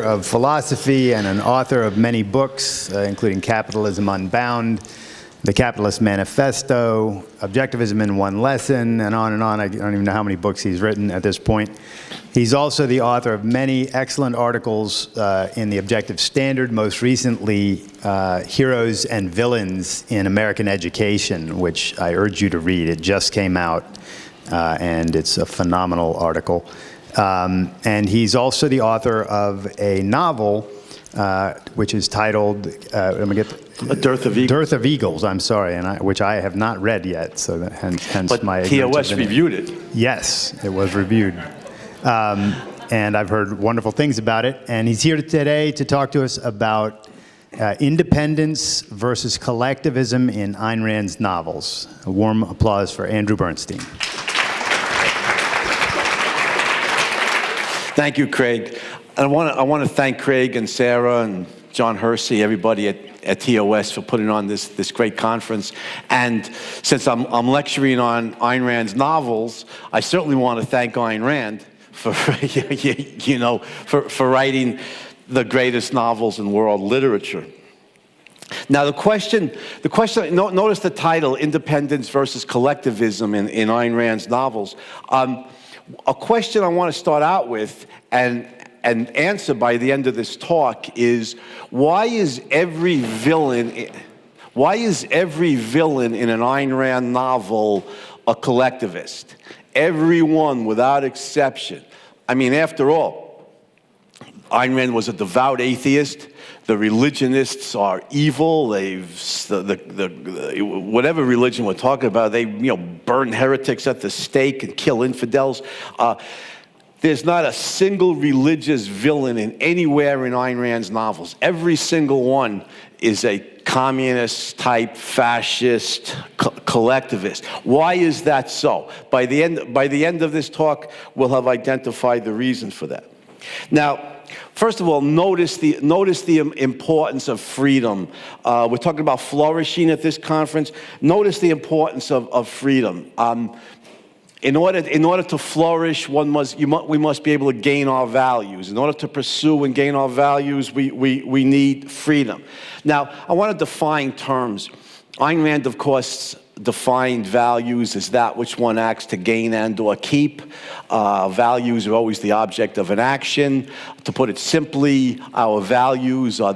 of philosophy and an author of many books, including Capitalism Unbound, The Capitalist Manifesto, Objectivism in One Lesson, and on and on. I don't even know how many books he's written at this point. He's also the author of many excellent articles in the Objective Standard, most recently Heroes and Villains in American Education, which I urge you to read. It just came out, and it's a phenomenal article. And he's also the author of a novel which is titled, let me get A Dearth of Eagles. Dearth of Eagles, I'm sorry, which I have not read yet, so that, hence but my TOS reviewed it. Yes, it was reviewed. And I've heard wonderful things about it. And he's here today to talk to us about independence versus collectivism in Ayn Rand's novels. A warm applause for Andrew Bernstein. Thank you, Craig. I want to thank Craig and Sarah and John Hersey, everybody at TOS for putting on this great conference. And since I'm lecturing on Ayn Rand's novels, I certainly want to thank Ayn Rand for for writing the greatest novels in world literature. Now the question. Notice the title: Independence versus Collectivism in Ayn Rand's novels. A question I want to start out with and answer by the end of this talk is, why is every villain in an Ayn Rand novel a collectivist? Everyone without exception. I mean, after all, Ayn Rand was a devout atheist. The religionists are evil. Whatever religion we're talking about, they burn heretics at the stake and kill infidels. There's not a single religious villain anywhere in Ayn Rand's novels. Every single one is a communist-type, fascist, collectivist. Why is that so? By the end of this talk, we'll have identified the reason for that. Now, first of all, notice the importance of freedom. We're talking about flourishing at this conference. Notice the importance of freedom. In order to flourish, we must be able to gain our values. In order to pursue and gain our values, we need freedom. Now, I want to define terms. Ayn Rand, of course, defined values as that which one acts to gain and or keep. Values are always the object of an action. To put it simply, our values are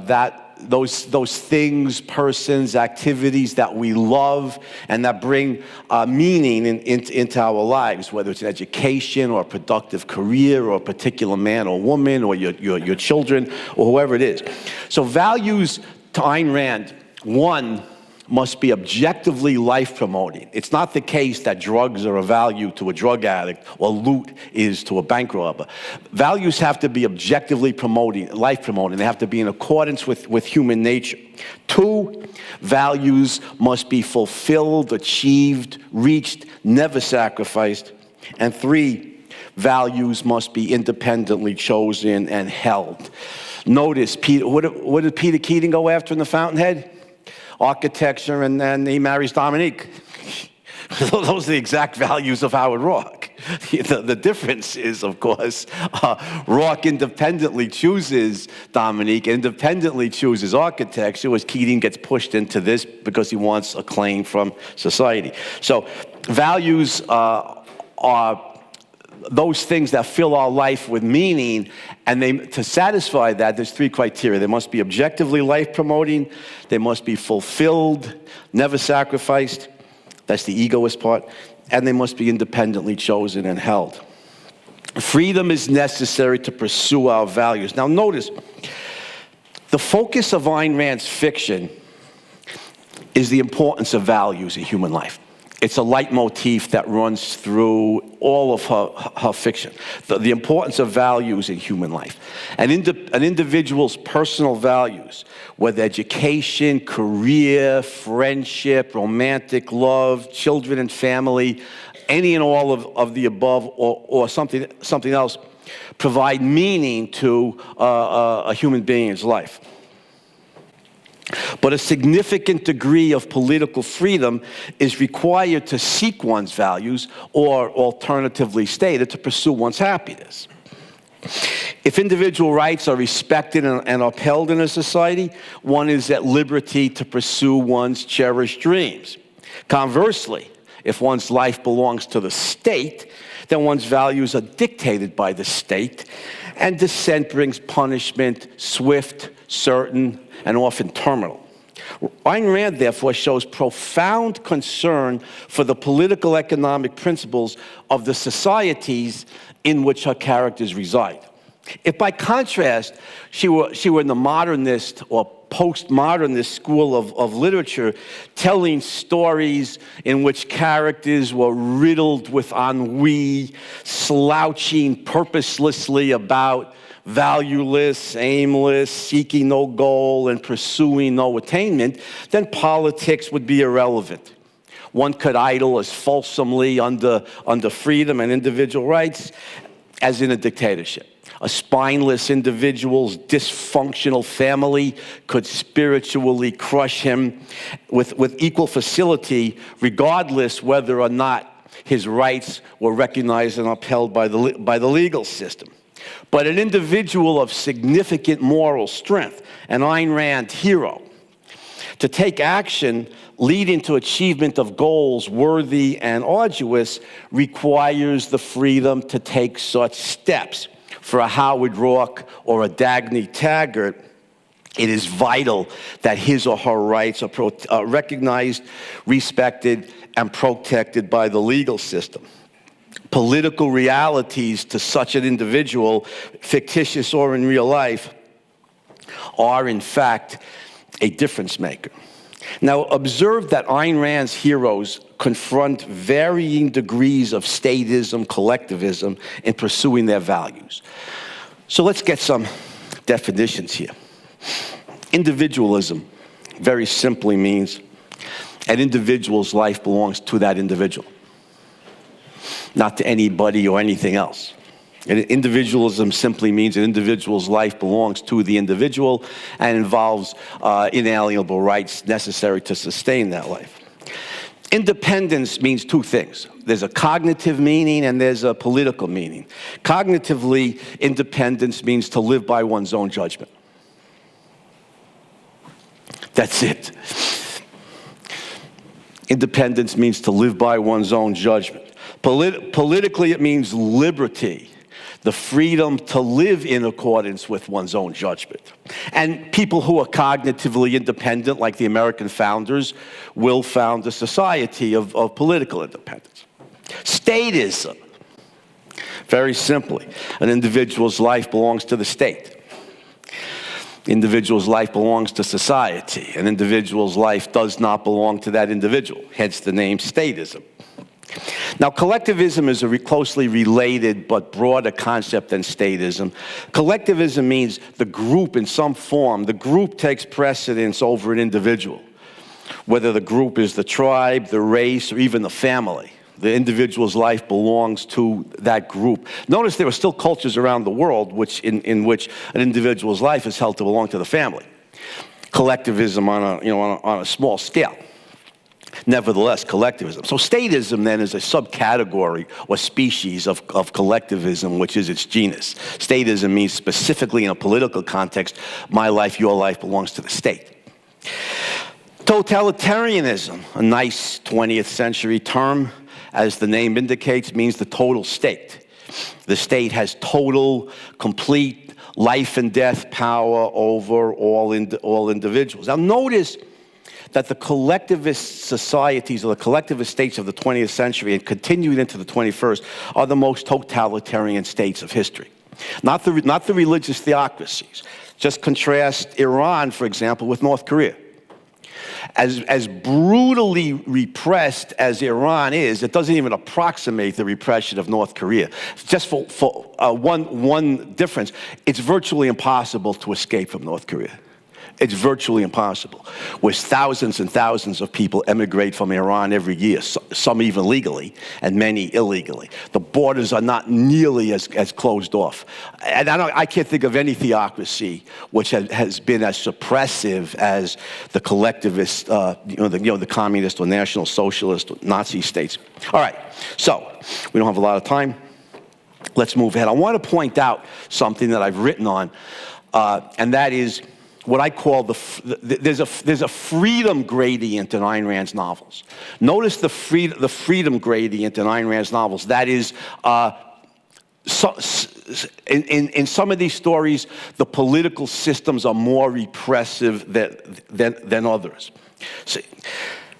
those things, persons, activities that we love and that bring meaning into our lives, whether it's an education or a productive career or a particular man or woman or your children or whoever it is. So values to Ayn Rand, one, must be objectively life-promoting. It's not the case that drugs are a value to a drug addict or loot is to a bank robber. Values have to be objectively life-promoting. They have to be in accordance with human nature. Two, values must be fulfilled, achieved, reached, never sacrificed. And three, values must be independently chosen and held. Notice, what did Peter Keating go after in the Fountainhead? Architecture, and then he marries Dominique. Those are the exact values of Howard Roark. The difference is, of course, Roark independently chooses Dominique, independently chooses architecture, whereas Keating gets pushed into this because he wants acclaim from society. So values are those things that fill our life with meaning, and to satisfy that, there's three criteria. They must be objectively life-promoting, they must be fulfilled, never sacrificed, that's the egoist part, and they must be independently chosen and held. Freedom is necessary to pursue our values. Now notice, the focus of Ayn Rand's fiction is the importance of values in human life. It's a leitmotif that runs through all of her fiction. The importance of values in human life. An individual's personal values, whether education, career, friendship, romantic love, children and family, any and all of the above or something else, provide meaning to a human being's life. But a significant degree of political freedom is required to seek one's values, or alternatively stated, to pursue one's happiness. If individual rights are respected and upheld in a society, one is at liberty to pursue one's cherished dreams. Conversely, if one's life belongs to the state, then one's values are dictated by the state, and dissent brings punishment, swift, certain, and often terminal. Ayn Rand, therefore, shows profound concern for the political economic principles of the societies in which her characters reside. If, by contrast, she were in the modernist or postmodernist school of literature, telling stories in which characters were riddled with ennui, slouching purposelessly about, valueless, aimless, seeking no goal, and pursuing no attainment, then politics would be irrelevant. One could idle as fulsomely under freedom and individual rights as in a dictatorship. A spineless individual's dysfunctional family could spiritually crush him with equal facility, regardless whether or not his rights were recognized and upheld by the legal system. But an individual of significant moral strength, an Ayn Rand hero, to take action leading to achievement of goals worthy and arduous requires the freedom to take such steps. For a Howard Roark or a Dagny Taggart, it is vital that his or her rights are recognized, respected, and protected by the legal system. Political realities to such an individual, fictitious or in real life, are in fact a difference maker. Now, observe that Ayn Rand's heroes confront varying degrees of statism, collectivism in pursuing their values. So let's get some definitions here. Individualism very simply means an individual's life belongs to that individual, not to anybody or anything else. And individualism simply means an individual's life belongs to the individual and involves inalienable rights necessary to sustain that life. Independence means two things. There's a cognitive meaning and there's a political meaning. Cognitively, independence means to live by one's own judgment. That's it. Independence means to live by one's own judgment. Politically, it means liberty, the freedom to live in accordance with one's own judgment. And people who are cognitively independent, like the American founders, will found a society of political independence. Statism, very simply, an individual's life belongs to the state. The individual's life belongs to society. An individual's life does not belong to that individual, hence the name statism. Now, collectivism is a closely related but broader concept than statism. Collectivism means the group in some form. The group takes precedence over an individual, whether the group is the tribe, the race, or even the family. The individual's life belongs to that group. Notice there are still cultures around the world in which an individual's life is held to belong to the family. Collectivism on a small scale. Nevertheless, collectivism. So statism then is a subcategory or species of collectivism, which is its genus. Statism means specifically in a political context, my life, your life belongs to the state. Totalitarianism, a nice 20th century term, as the name indicates, means the total state. The state has total, complete life and death power over all individuals. Now notice that the collectivist societies or the collectivist states of the 20th century and continuing into the 21st are the most totalitarian states of history. Not the religious theocracies. Just contrast Iran, for example, with North Korea. As brutally repressed as Iran is, it doesn't even approximate the repression of North Korea. Just for one difference, it's virtually impossible to escape from North Korea. It's virtually impossible. Where thousands and thousands of people emigrate from Iran every year, some even legally, and many illegally. The borders are not nearly as closed off. And I can't think of any theocracy which has been as suppressive as the collectivist, the communist or national socialist or Nazi states. All right, so we don't have a lot of time. let's move ahead. I want to point out something that I've written on, and that is what I call there's a freedom gradient in Ayn Rand's novels. Notice the freedom gradient in Ayn Rand's novels. That is, in some of these stories, the political systems are more repressive than others. So,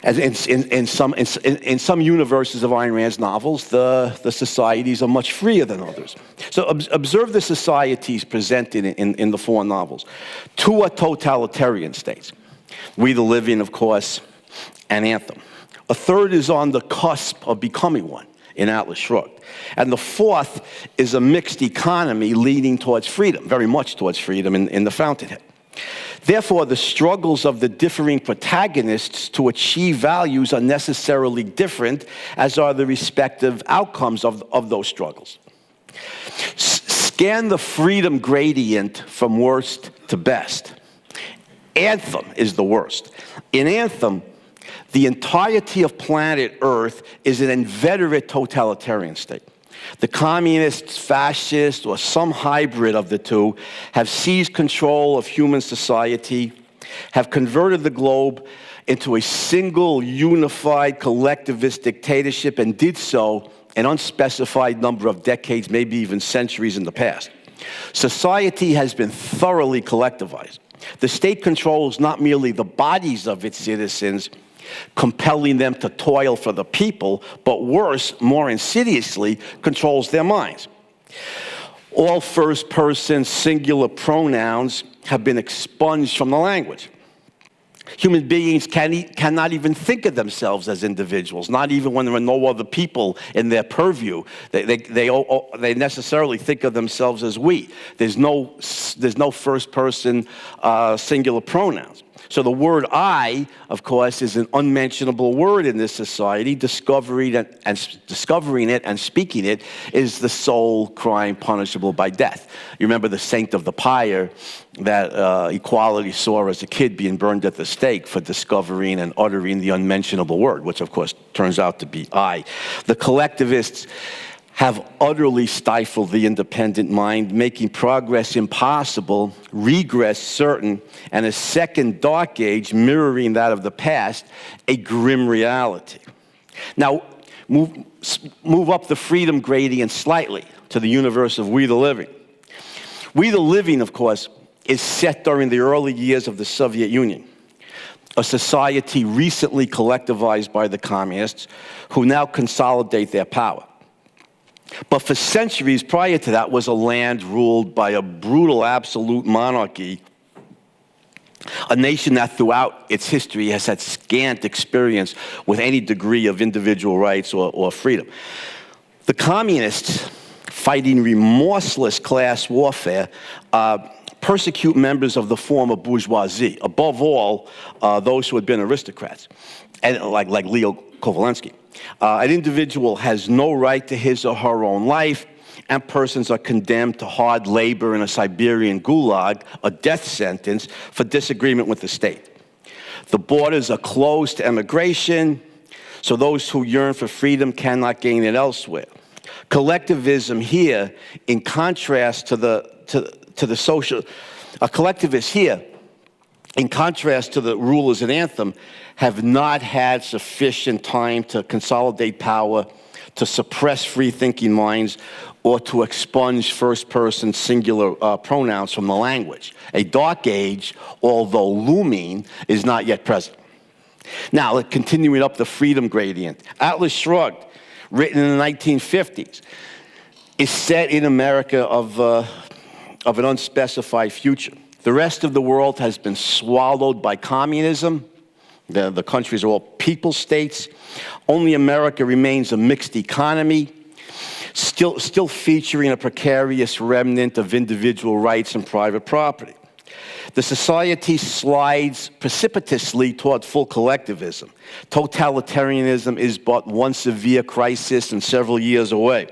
in some universes of Ayn Rand's novels, the societies are much freer than others. So observe the societies presented in the four novels. Two are totalitarian states. We the Living, of course, and Anthem. A third is on the cusp of becoming one in Atlas Shrugged. And the fourth is a mixed economy leading towards freedom, very much towards freedom in the Fountainhead. Therefore, the struggles of the differing protagonists to achieve values are necessarily different, as are the respective outcomes of those struggles. Scan the freedom gradient from worst to best. Anthem is the worst. In Anthem, the entirety of planet Earth is an inveterate totalitarian state. The communists, fascists, or some hybrid of the two have seized control of human society, have converted the globe into a single, unified, collectivist dictatorship, and did so an unspecified number of decades, maybe even centuries in the past. Society has been thoroughly collectivized. The state controls not merely the bodies of its citizens, compelling them to toil for the people, but worse, more insidiously, controls their minds. All first-person singular pronouns have been expunged from the language. Human beings cannot even think of themselves as individuals, not even when there are no other people in their purview. They necessarily think of themselves as we. There's no first-person singular pronouns. So the word I, of course, is an unmentionable word in this society. Discovering it and speaking it is the sole crime punishable by death. You remember the saint of the pyre that equality saw as a kid being burned at the stake for discovering and uttering the unmentionable word, which of course turns out to be I. The collectivists have utterly stifled the independent mind, making progress impossible, regress certain, and a second dark age mirroring that of the past, a grim reality. Now, move up the freedom gradient slightly to the universe of We the Living. We the Living, of course, is set during the early years of the Soviet Union, a society recently collectivized by the communists who now consolidate their power. But for centuries prior to that was a land ruled by a brutal absolute monarchy, a nation that throughout its history has had scant experience with any degree of individual rights or freedom. The communists, fighting remorseless class warfare, persecute members of the former bourgeoisie, above all, those who had been aristocrats, and like Leo Kovalensky. An individual has no right to his or her own life, and persons are condemned to hard labor in a Siberian gulag, a death sentence, for disagreement with the state. The borders are closed to emigration, so those who yearn for freedom cannot gain it elsewhere. Collectivism here, in contrast to the social, a collectivist here, in contrast to the rulers in Anthem, have not had sufficient time to consolidate power, to suppress free-thinking minds, or to expunge first-person singular pronouns from the language. A dark age, although looming, is not yet present. Now, continuing up the freedom gradient, Atlas Shrugged, written in the 1950s, is set in America of an unspecified future. The rest of the world has been swallowed by communism. The countries are all people states. Only America remains a mixed economy, still featuring a precarious remnant of individual rights and private property. The society slides precipitously toward full collectivism. Totalitarianism is but one severe crisis and several years away.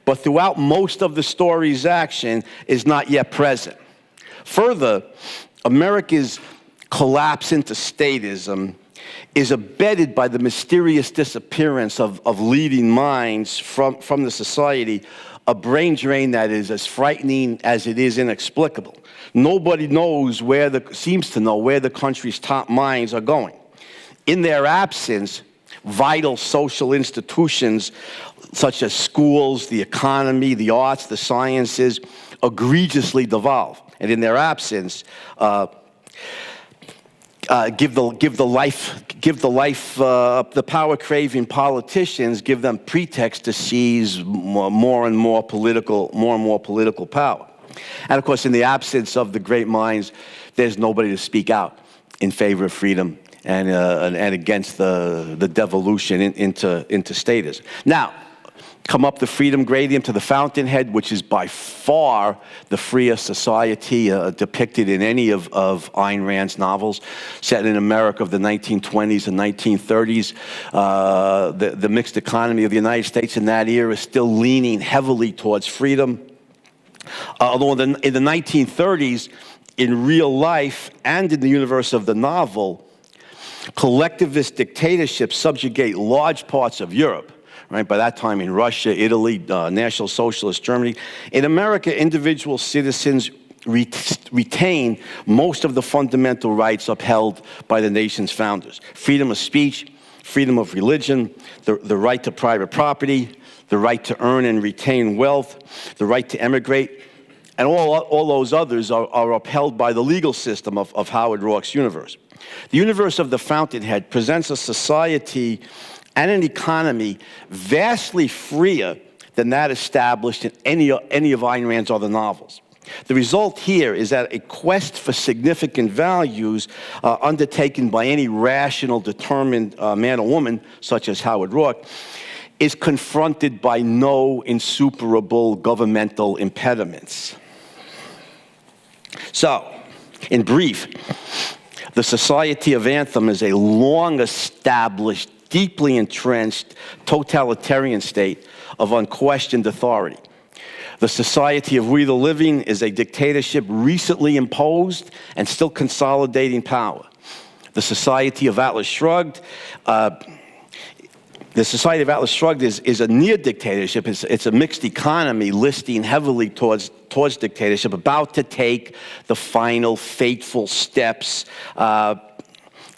But throughout most of the story's action is not yet present. Further, America's collapse into statism is abetted by the mysterious disappearance of leading minds from the society, a brain drain that is as frightening as it is inexplicable. Nobody seems to know where the country's top minds are going. In their absence, vital social institutions such as schools, the economy, the arts, the sciences, egregiously devolve. And in their absence, the power-craving politicians give them pretext to seize more and more political power. And of course, in the absence of the great minds, there's nobody to speak out in favor of freedom and against the devolution into statism. Now, come up the freedom gradient to the Fountainhead, which is by far the freest society depicted in any of Ayn Rand's novels, set in America of the 1920s and 1930s. The mixed economy of the United States in that era is still leaning heavily towards freedom. Although in the 1930s, in real life and in the universe of the novel, collectivist dictatorships subjugate large parts of Europe. Right, by that time in Russia, Italy, National Socialist Germany. In America, individual citizens retain most of the fundamental rights upheld by the nation's founders. Freedom of speech, freedom of religion, the right to private property, the right to earn and retain wealth, the right to emigrate, and all those others are upheld by the legal system of Howard Roark's universe. The universe of the Fountainhead presents a society and an economy vastly freer than that established in any of Ayn Rand's other novels. The result here is that a quest for significant values undertaken by any rational, determined man or woman, such as Howard Roark, is confronted by no insuperable governmental impediments. So, in brief, the Society of Anthem is a long-established, deeply entrenched totalitarian state of unquestioned authority. The Society of We the Living is a dictatorship recently imposed and still consolidating power. The Society of Atlas Shrugged, is a near dictatorship. It's a mixed economy listing heavily towards dictatorship, about to take the final fateful steps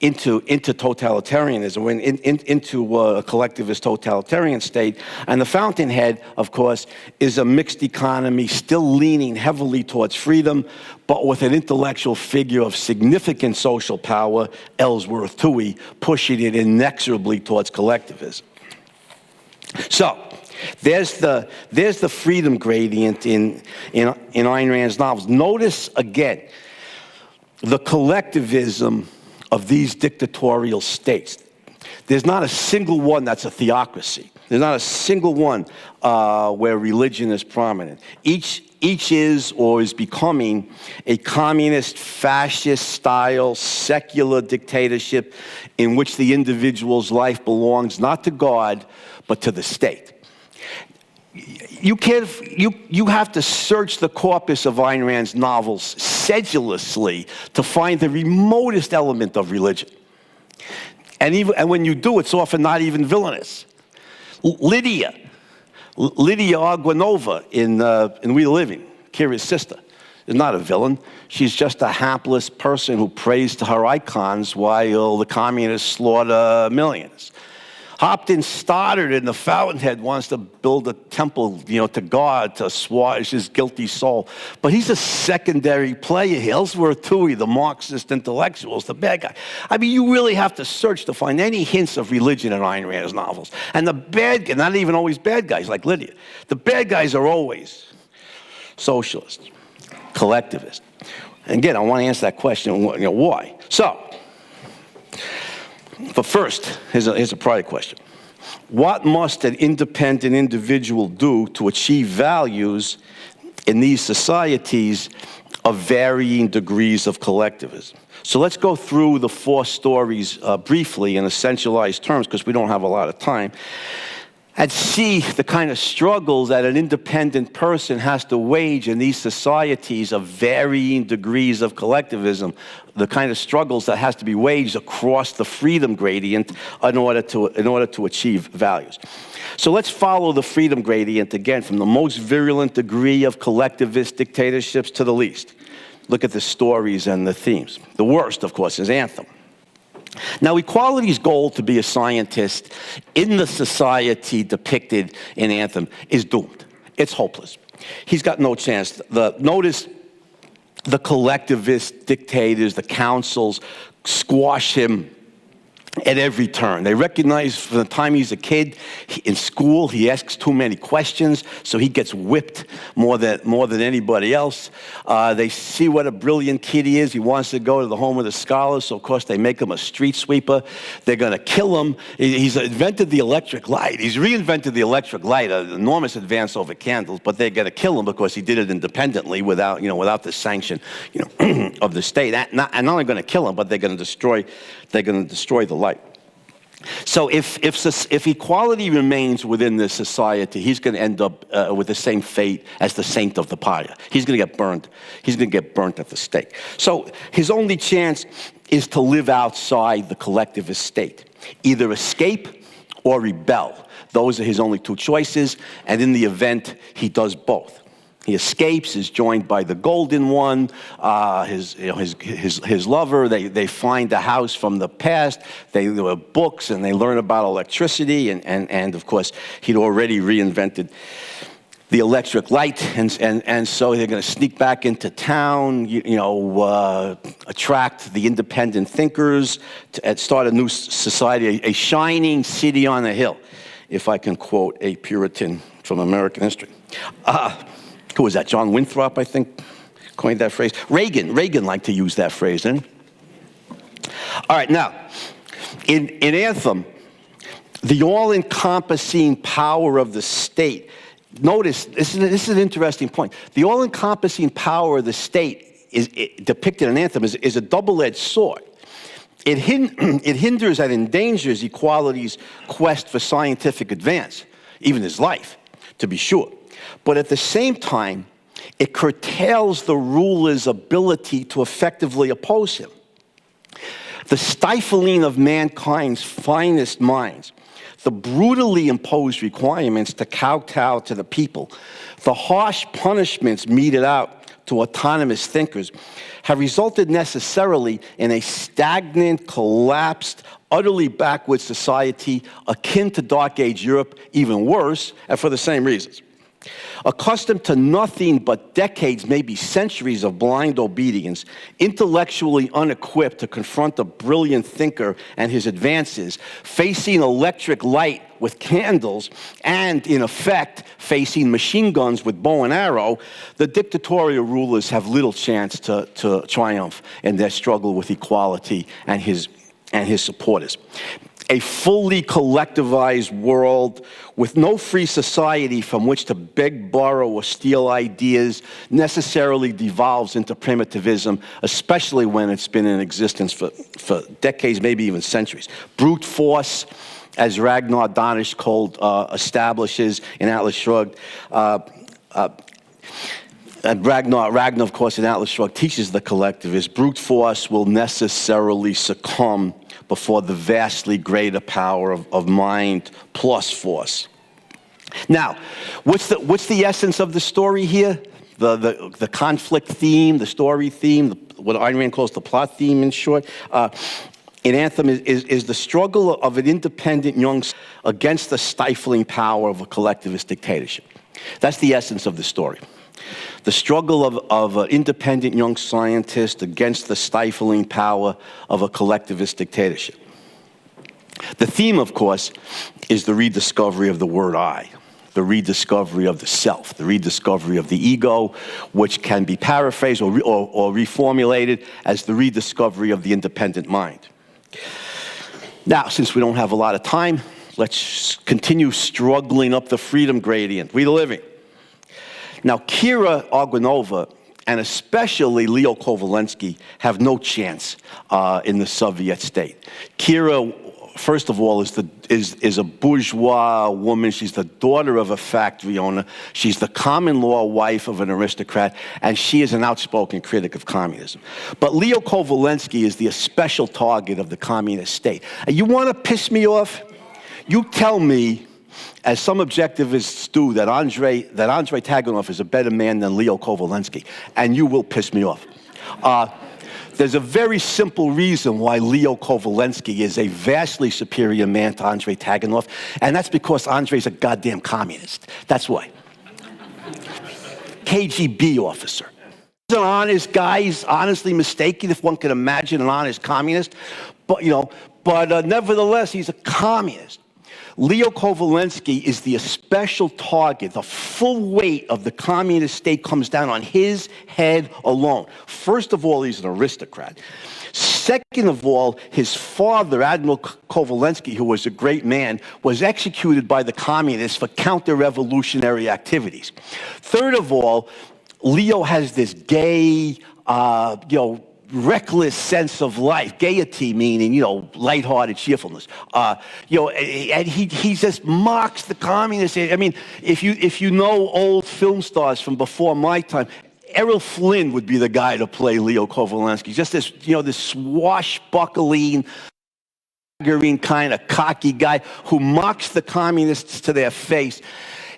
into totalitarianism, into a collectivist totalitarian state. And the Fountainhead, of course, is a mixed economy, still leaning heavily towards freedom, but with an intellectual figure of significant social power, Ellsworth Toohey, pushing it inexorably towards collectivism. So, there's the freedom gradient in Ayn Rand's novels. Notice again the collectivism of these dictatorial states. There's not a single one that's a theocracy. There's not a single one where religion is prominent. Each is or is becoming a communist, fascist-style, secular dictatorship in which the individual's life belongs not to God, but to the state. You have to search the corpus of Ayn Rand's novels sedulously to find the remotest element of religion. And when you do, it's often not even villainous. Lydia Argounova in We the Living, Kira's sister, is not a villain. She's just a hapless person who prays to her icons while the communists slaughter millions. Hopkins Stoddard in the Fountainhead wants to build a temple, to God to assuage his guilty soul. But he's a secondary player. Ellsworth Toohey, the Marxist intellectual, is the bad guy. I mean, you really have to search to find any hints of religion in Ayn Rand's novels. And the bad guys, not even always bad guys like Lydia, the bad guys are always socialists, collectivists. And again, I want to answer that question, why? So, but first, here's a prior question. What must an independent individual do to achieve values in these societies of varying degrees of collectivism? So let's go through the 4 stories briefly in essentialized terms, because we don't have a lot of time. and see the kind of struggles that an independent person has to wage in these societies of varying degrees of collectivism, the kind of struggles that has to be waged across the freedom gradient in order to achieve values. So let's follow the freedom gradient again from the most virulent degree of collectivist dictatorships to the least. Look at the stories and the themes. The worst, of course, is Anthem. Now, equality's goal to be a scientist in the society depicted in Anthem is doomed. It's hopeless. He's got no chance. Notice the collectivist dictators, the councils, squash him at every turn. They recognize from the time he's a kid in school, he asks too many questions, so he gets whipped more than anybody else. They see what a brilliant kid he is. He wants to go to the home of the scholars, so of course they make him a street sweeper. They're going to kill him. He's invented the electric light. He's reinvented the electric light, an enormous advance over candles, but they're going to kill him because he did it independently without the sanction, of the state. And not only going to kill him, but they're going to destroy the light. So if equality remains within this society, he's going to end up with the same fate as the saint of the pyre. He's going to get burned. He's going to get burnt at the stake. So his only chance is to live outside the collectivist state, either escape or rebel. Those are his only two choices, and in the event, he does both. He escapes, is joined by the golden one, his lover. They find a house from the past. There were books, and they learn about electricity. And of course, he'd already reinvented the electric light. And so they're going to sneak back into town, attract the independent thinkers, and start a new society, a shining city on a hill, if I can quote a Puritan from American history. Who was that? John Winthrop, I think, coined that phrase. Reagan liked to use that phrase, didn't he? All right, now, in Anthem, the all-encompassing power of the state. Notice, this is an interesting point. The all-encompassing power of the state depicted in Anthem is a double-edged sword. It hinders and endangers equality's quest for scientific advance, even his life, to be sure. But at the same time, it curtails the ruler's ability to effectively oppose him. The stifling of mankind's finest minds, the brutally imposed requirements to kowtow to the people, the harsh punishments meted out to autonomous thinkers, have resulted necessarily in a stagnant, collapsed, utterly backward society akin to Dark Age Europe, even worse, and for the same reasons. Accustomed to nothing but decades, maybe centuries of blind obedience, intellectually unequipped to confront a brilliant thinker and his advances, facing electric light with candles, and in effect, facing machine guns with bow and arrow, the dictatorial rulers have little chance to triumph in their struggle with equality and his supporters. A fully collectivized world with no free society from which to beg, borrow, or steal ideas necessarily devolves into primitivism, especially when it's been in existence for decades, maybe even centuries. Brute force, as Ragnar Donnerskold establishes in Atlas Shrugged, and Ragnar, of course, in Atlas Shrugged teaches the collectivist, brute force will necessarily succumb before the vastly greater power of mind plus force. Now, what's the essence of the story here? The conflict theme, the story theme, what Ayn Rand calls the plot theme in short. In Anthem is the struggle of an independent young against the stifling power of a collectivist dictatorship. That's the essence of the story. The struggle of an independent young scientist against the stifling power of a collectivist dictatorship. The theme, of course, is the rediscovery of the word I, the rediscovery of the self, the rediscovery of the ego, which can be paraphrased or reformulated as the rediscovery of the independent mind. Now, since we don't have a lot of time, let's continue struggling up the freedom gradient. We the living. Now, Kira Argounova, and especially Leo Kovalensky, have no chance in the Soviet state. Kira first of all, is a bourgeois woman. She's the daughter of a factory owner. She's the common law wife of an aristocrat, and she is an outspoken critic of communism. But Leo Kovalensky is the special target of the communist state. And you want to piss me off? You tell me, as some objectivists do, that Andrei Taganov is a better man than Leo Kovalensky, and you will piss me off. There's a very simple reason why Leo Kovalensky is a vastly superior man to Andrei Taganov, and that's because Andrei's a goddamn communist. That's why. KGB officer. He's an honest guy. He's honestly mistaken, if one could imagine an honest communist. But, nevertheless, he's a communist. Leo Kovalensky is the special target. The full weight of the communist state comes down on his head alone. First of all, he's an aristocrat. Second of all, his father, Admiral Kovalensky, who was a great man, was executed by the communists for counter-revolutionary activities. Third of all, Leo has this gay, reckless sense of life, gaiety meaning, lighthearted cheerfulness. And he just mocks the communists. I mean, if you know old film stars from before my time, Errol Flynn would be the guy to play Leo Kovalensky. Just this, this swashbuckling, kind of cocky guy who mocks the communists to their face.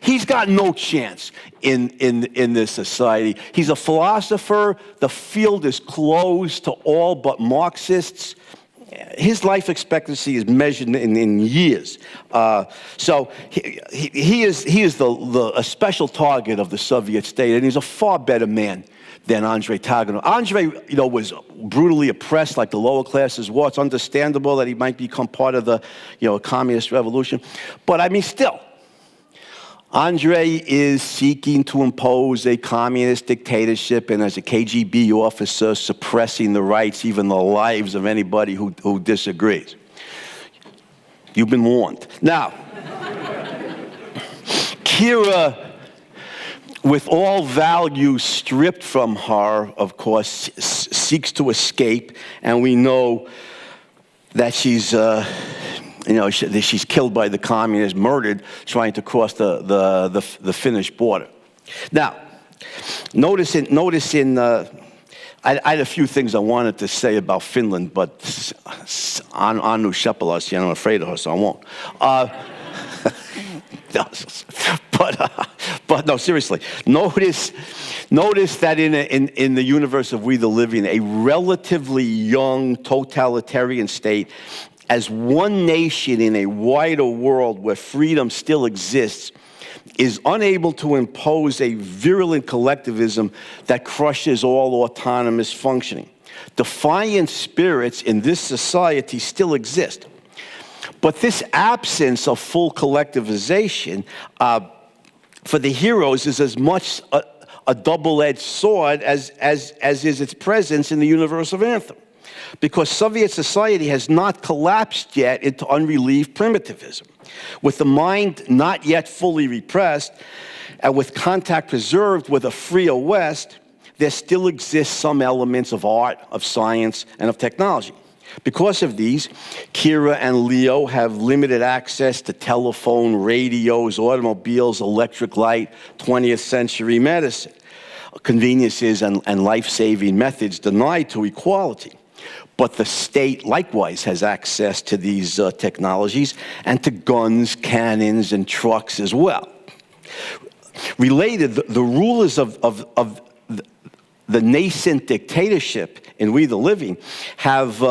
He's got no chance in this society. He's a philosopher. The field is closed to all but Marxists. His life expectancy is measured in years. So he is a special target of the Soviet state, and he's a far better man than Andrei Taganov. Andrei, was brutally oppressed like the lower classes were. It's understandable that he might become part of the, communist revolution. But I mean, still, Andrei is seeking to impose a communist dictatorship, and as a KGB officer, suppressing the rights, even the lives of anybody who disagrees. You've been warned. Now, Kira, with all value stripped from her, of course, seeks to escape, and we know that she's she's killed by the communists, murdered, trying to cross the Finnish border. Now, notice in I had a few things I wanted to say about Finland, but Anu Shepalas, I'm afraid of her, so I won't. But no, seriously. Notice that in the universe of We the Living, a relatively young totalitarian state, as one nation in a wider world where freedom still exists, is unable to impose a virulent collectivism that crushes all autonomous functioning. Defiant spirits in this society still exist. But this absence of full collectivization for the heroes is as much a double-edged sword as is its presence in the universe of Anthem. Because Soviet society has not collapsed yet into unrelieved primitivism. With the mind not yet fully repressed, and with contact preserved with a freer West, there still exists some elements of art, of science, and of technology. Because of these, Kira and Leo have limited access to telephone, radios, automobiles, electric light, 20th century medicine, conveniences and life-saving methods denied to equality. But the state likewise has access to these technologies and to guns, cannons, and trucks as well. Related, the rulers of the nascent dictatorship in We the Living have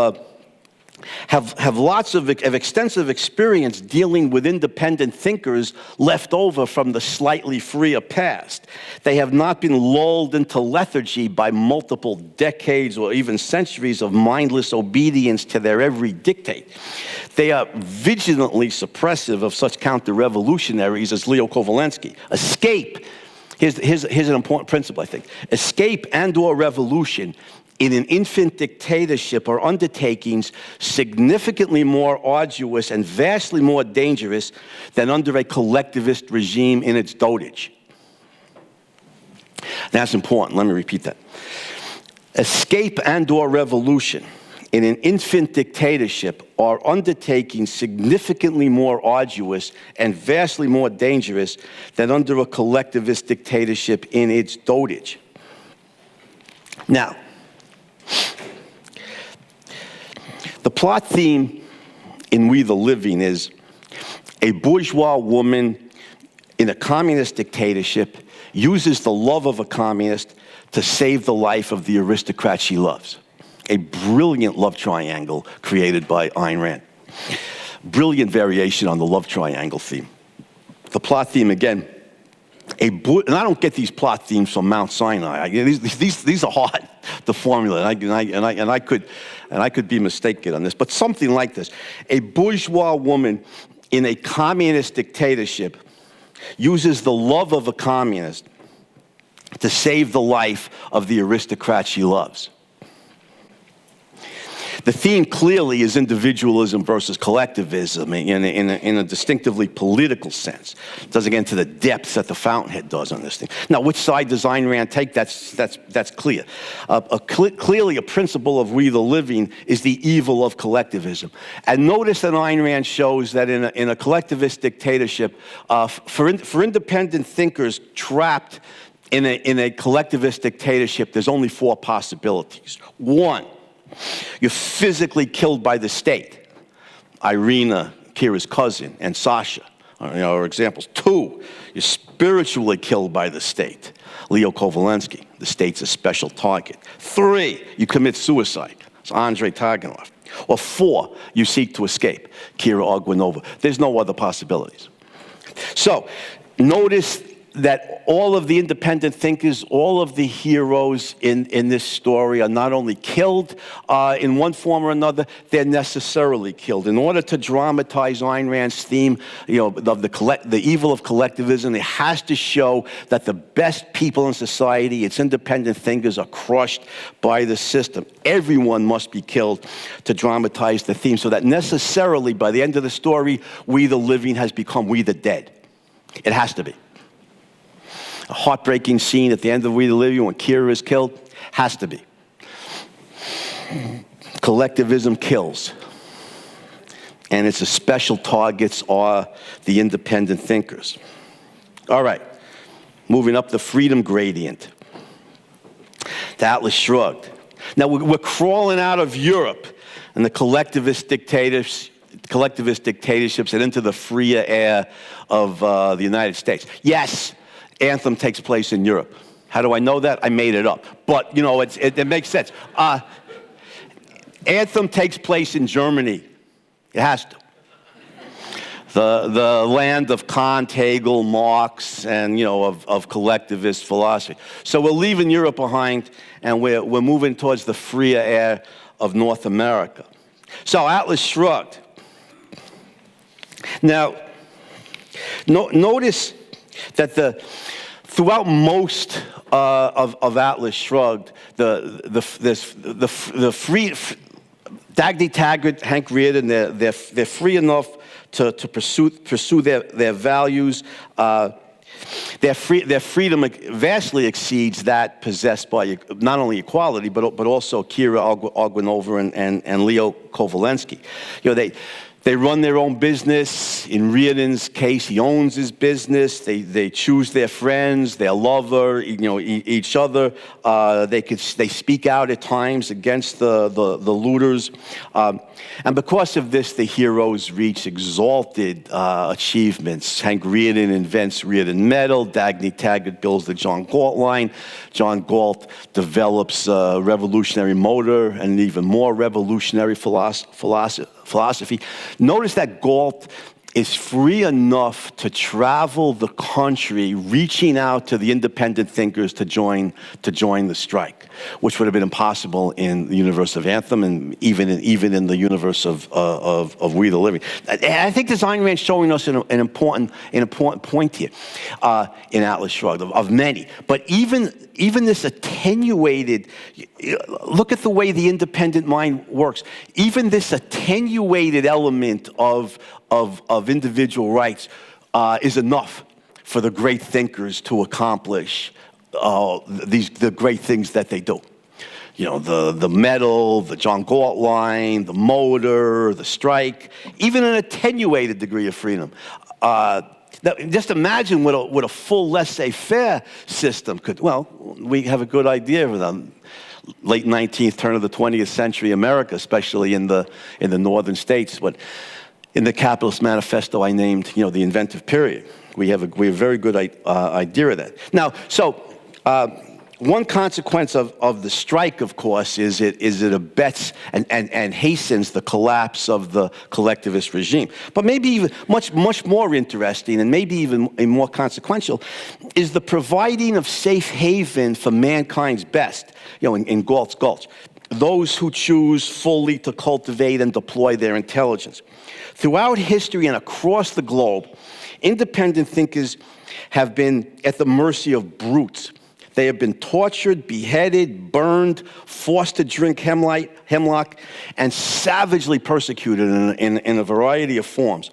lots of extensive experience dealing with independent thinkers left over from the slightly freer past. They have not been lulled into lethargy by multiple decades or even centuries of mindless obedience to their every dictate. They are vigilantly suppressive of such counter-revolutionaries as Leo Kovalensky. Escape, here's an important principle, I think. Escape and/or revolution in an infant dictatorship are undertakings significantly more arduous and vastly more dangerous than under a collectivist regime in its dotage. That's important. Let me repeat that. Escape and/or revolution in an infant dictatorship are undertaking significantly more arduous and vastly more dangerous than under a collectivist dictatorship in its dotage. Now, the plot theme in We the Living is a bourgeois woman in a communist dictatorship uses the love of a communist to save the life of the aristocrat she loves. A brilliant love triangle created by Ayn Rand. Brilliant variation on the love triangle theme. The plot theme, again, and I don't get these plot themes from Mount Sinai. These are hard to formulate, and I could be mistaken on this, but something like this. A bourgeois woman in a communist dictatorship uses the love of a communist to save the life of the aristocrat she loves. The theme clearly is individualism versus collectivism in a distinctively political sense. It doesn't get into the depths that the Fountainhead does on this thing. Now, which side does Ayn Rand take? That's clear. Clearly, a principle of We the Living is the evil of collectivism. And notice that Ayn Rand shows that in a collectivist dictatorship, for independent thinkers trapped in a collectivist dictatorship, there's only 4 possibilities. 1, you're physically killed by the state. Irina, Kira's cousin, and Sasha are examples. 2, you're spiritually killed by the state. Leo Kovalensky, the state's a special target. 3, you commit suicide. It's Andrei Targanov. Or 4, you seek to escape. Kira Argounova. There's no other possibilities. So, notice that all of the independent thinkers, all of the heroes in this story are not only killed in one form or another, they're necessarily killed. In order to dramatize Ayn Rand's theme, of the evil of collectivism, it has to show that the best people in society, its independent thinkers, are crushed by the system. Everyone must be killed to dramatize the theme, so that necessarily, by the end of the story, We the Living has become We the Dead. It has to be. A heartbreaking scene at the end of We the Living when Kira is killed has to be. Collectivism kills. And its special targets are the independent thinkers. All right, moving up the freedom gradient. The Atlas Shrugged. Now we're crawling out of Europe and the collectivist dictatorships and into the freer air of the United States. Yes, Anthem takes place in Europe. How do I know that? I made it up. But, it makes sense. Anthem takes place in Germany. It has to. The land of Kant, Hegel, Marx, and, of collectivist philosophy. So we're leaving Europe behind, and we're moving towards the freer air of North America. So Atlas Shrugged. Now, notice that throughout most of Atlas Shrugged, the free Dagny Taggart, Hank Rearden, they're free enough to pursue their values. Their freedom vastly exceeds that possessed by not only equality but also Kira Argounova and Leo Kovalensky. They run their own business. In Rearden's case, he owns his business. They choose their friends, their lover, each other. They speak out at times against the looters. And because of this, the heroes reach exalted achievements. Hank Rearden invents Rearden Metal. Dagny Taggart builds the John Galt line. John Galt develops a revolutionary motor and an even more revolutionary philosophy. Notice that Galt is free enough to travel the country, reaching out to the independent thinkers to join the strike, which would have been impossible in the universe of Anthem and even in the universe of We the Living. I think this Ayn Rand showing us an important point here in Atlas Shrugged, of many. But even this attenuated, look at the way the independent mind works. Even this attenuated element of individual rights is enough for the great thinkers to accomplish the great things that they do. the metal, the John Galt line, the motor, the strike, even an attenuated degree of freedom. Just imagine what a full laissez-faire system could. Well, we have a good idea of them. Late 19th, turn of the 20th century America, especially in the northern states. But in the Capitalist Manifesto, I named the inventive period. We have a very good idea of that. Now, one consequence of the strike, of course, is it abets and hastens the collapse of the collectivist regime. But maybe even much more interesting, and maybe even more consequential, is the providing of safe haven for mankind's best. In Galt's Gulch, those who choose fully to cultivate and deploy their intelligence. Throughout history and across the globe, independent thinkers have been at the mercy of brutes. They have been tortured, beheaded, burned, forced to drink hemlock, and savagely persecuted in a variety of forms.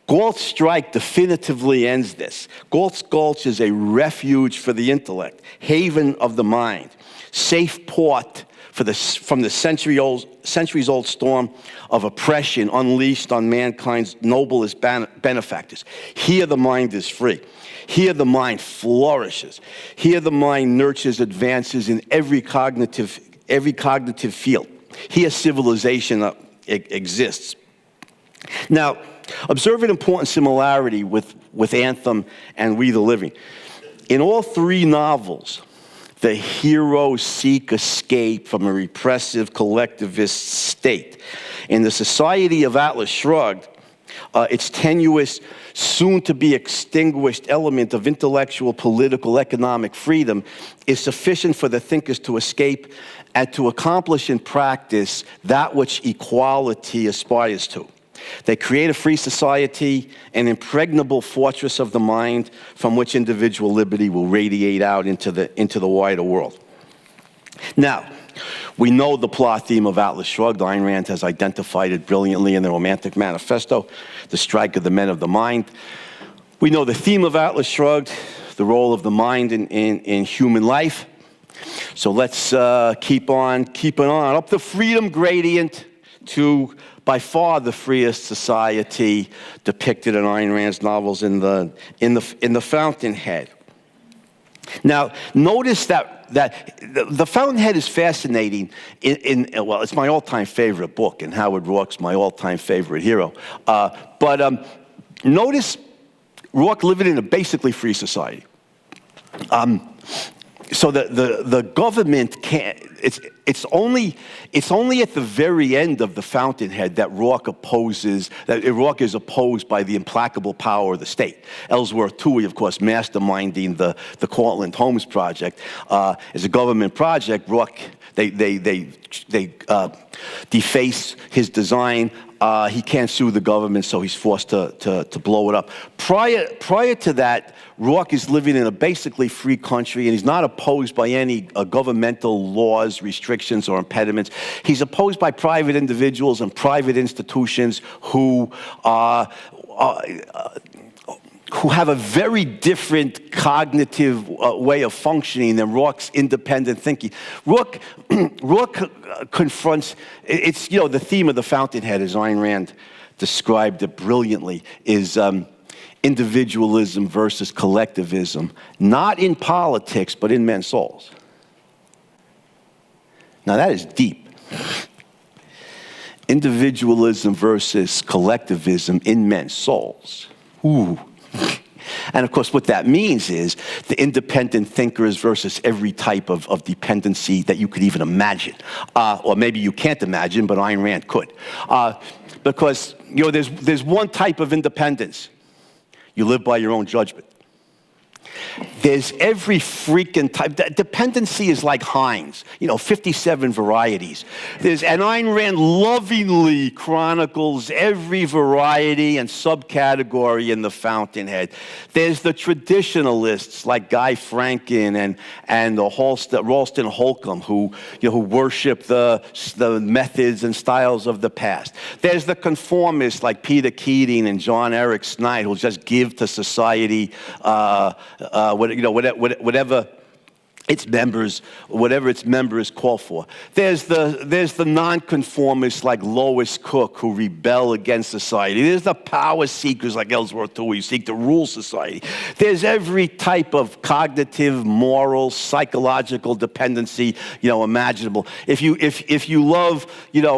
Galt's strike definitively ends this. Galt's Gulch is a refuge for the intellect, haven of the mind, safe port from the centuries-old storm of oppression unleashed on mankind's noblest benefactors. Here the mind is free. Here the mind flourishes. Here the mind nurtures advances in every cognitive field. Here civilization exists. Now, observe an important similarity with Anthem and We the Living. In all three novels, the heroes seek escape from a repressive collectivist state. In the Society of Atlas Shrugged, its tenuous, soon-to-be-extinguished element of intellectual, political, economic freedom is sufficient for the thinkers to escape and to accomplish in practice that which equality aspires to. They create a free society, an impregnable fortress of the mind from which individual liberty will radiate out into the wider world. Now, we know the plot theme of Atlas Shrugged. Ayn Rand has identified it brilliantly in the Romantic Manifesto, the strike of the men of the mind. We know the theme of Atlas Shrugged, the role of the mind in human life. So let's keep on up the freedom gradient to by far the freest society depicted in Ayn Rand's novels in the Fountainhead. Now, notice that the Fountainhead is fascinating. Well, it's my all-time favorite book, and Howard Roark's my all-time favorite hero. But notice Roark living in a basically free society. So the government can't. It's only at the very end of the Fountainhead that Roark is opposed by the implacable power of the state. Ellsworth Toohey, of course, masterminding the Cortlandt Homes project, as a government project. Roark they deface his design. He can't sue the government, so he's forced to blow it up. Prior to that, Roark is living in a basically free country, and he's not opposed by any governmental laws, restrictions, or impediments. He's opposed by private individuals and private institutions who have a very different cognitive way of functioning than Roark's independent thinking. Roark confronts, it's, the theme of the Fountainhead, as Ayn Rand described it brilliantly, is individualism versus collectivism, not in politics, but in men's souls. Now that is deep. Individualism versus collectivism in men's souls. Ooh. And of course, what that means is the independent thinkers versus every type of dependency that you could even imagine. Or maybe you can't imagine, but Ayn Rand could. Because, there's one type of independence. You live by your own judgment. There's every freaking type. Dependency is like Heinz, 57 varieties. And Ayn Rand lovingly chronicles every variety and subcategory in the Fountainhead. There's the traditionalists like Guy Franken and the Ralston Holcomb who worship the methods and styles of the past. There's the conformists like Peter Keating and John Eric Knight who just give to society whatever its members, whatever its members call for. There's the nonconformists like Lois Cook who rebel against society. There's the power seekers like Ellsworth who seek to rule society. There's every type of cognitive, moral, psychological dependency, imaginable. If you love, if you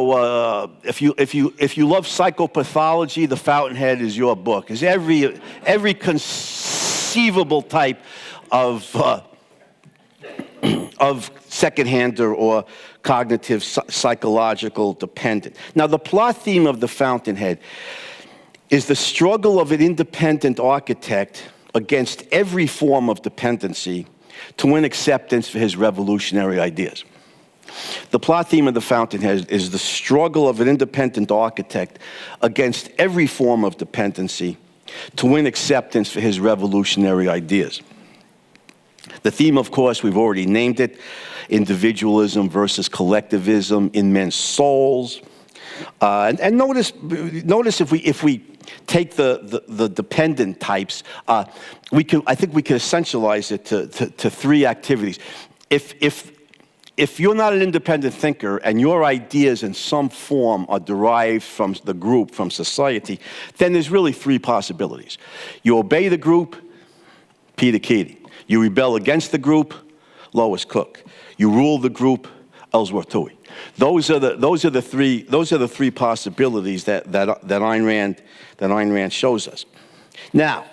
love psychopathology, The Fountainhead is your book. There's every conceivable type of second-hander or cognitive psychological dependent. Now, the plot theme of The Fountainhead is the struggle of an independent architect against every form of dependency to win acceptance for his revolutionary ideas. The plot theme of The Fountainhead is the struggle of an independent architect against every form of dependency to win acceptance for his revolutionary ideas. The theme, of course, we've already named it, individualism versus collectivism in men's souls. And notice if we take the dependent types, I think we can essentialize it to three activities. If you're not an independent thinker and your ideas in some form are derived from the group, from society, then there's really three possibilities. You obey the group, Peter Keating. You rebel against the group, Lois Cook. You rule the group, Ellsworth Toohey. Those are the three possibilities that Ayn Rand shows us. Now,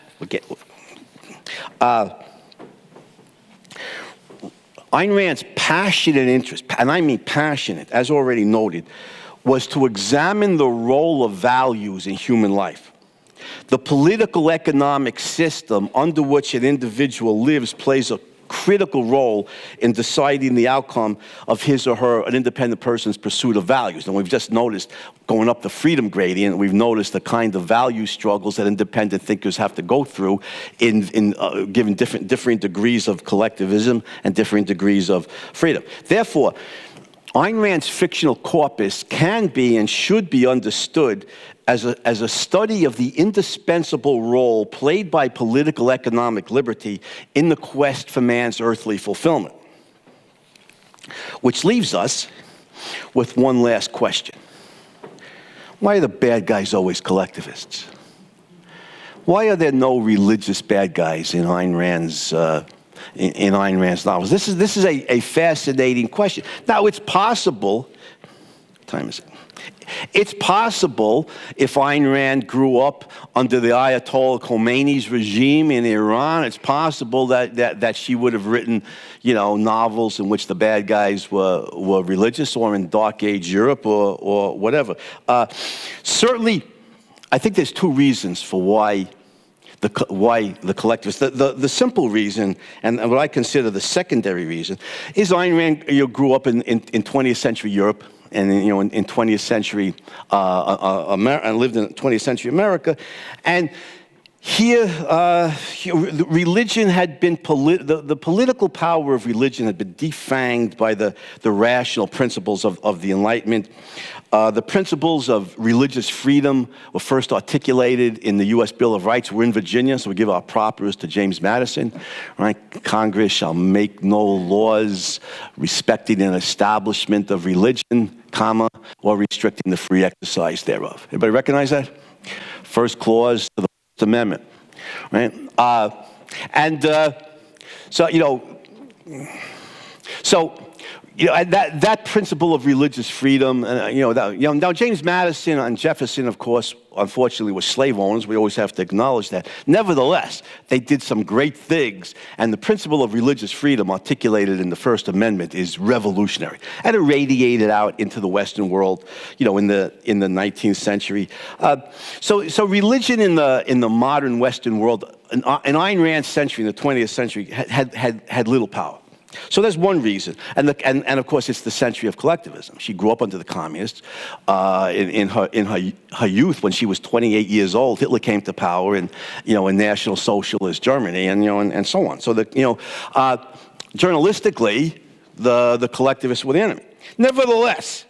Ayn Rand's passionate interest, and I mean passionate, as already noted, was to examine the role of values in human life. The political economic system under which an individual lives plays a critical role in deciding the outcome of his or her, an independent person's pursuit of values. And we've just noticed, going up the freedom gradient, we've noticed the kind of value struggles that independent thinkers have to go through in given different degrees of collectivism and different degrees of freedom. Therefore, Ayn Rand's fictional corpus can be and should be understood as a study of the indispensable role played by political economic liberty in the quest for man's earthly fulfillment. Which leaves us with one last question. Why are the bad guys always collectivists? Why are there no religious bad guys in Ayn Rand's novels? This is a fascinating question. Now, it's possible. What time is it? It's possible if Ayn Rand grew up under the Ayatollah Khomeini's regime in Iran, it's possible that she would have written, novels in which the bad guys were religious, or in Dark Age Europe, or whatever. Certainly, I think there's two reasons for why the collectivists. The simple reason, and what I consider the secondary reason, is Ayn Rand grew up in 20th century Europe, and in 20th century America, and lived in 20th century America, and here religion had been the political power of religion had been defanged by the rational principles of the Enlightenment. The principles of religious freedom were first articulated in the U.S. Bill of Rights. We're in Virginia, so we give our propers to James Madison. Right? Congress shall make no laws respecting an establishment of religion, comma, or restricting the free exercise thereof. Everybody recognize that? First clause to the First Amendment, right? That principle of religious freedom, now James Madison and Jefferson, of course, unfortunately, were slave owners. We always have to acknowledge that. Nevertheless, they did some great things, and the principle of religious freedom articulated in the First Amendment is revolutionary, and it radiated out into the Western world, in the 19th century. So religion in the modern Western world, in Ayn Rand's century, in the 20th century, had little power. So there's one reason, and of course it's the century of collectivism. She grew up under the communists. In her youth, when she was 28 years old, Hitler came to power in National Socialist Germany, and so on. So journalistically, the collectivists were the enemy. Nevertheless,